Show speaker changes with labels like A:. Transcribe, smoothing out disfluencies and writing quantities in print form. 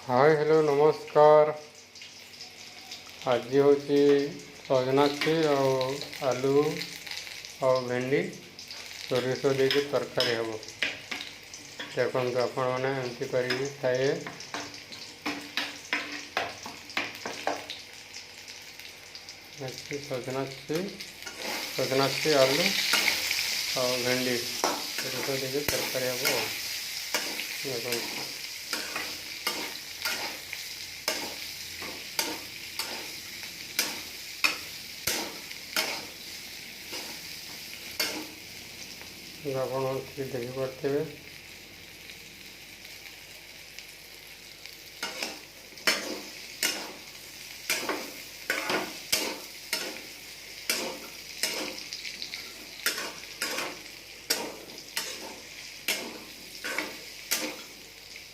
A: Hi hello नमस्कार। आज हूँ सजना छुई आलू और भेंडी सोरिष देके तरकारी हम देखते आपण मैंने एमती कर खाए। सजना छुई आलू और भेंडी सोरिष देके तरकारी हम देखते। आप देखिपे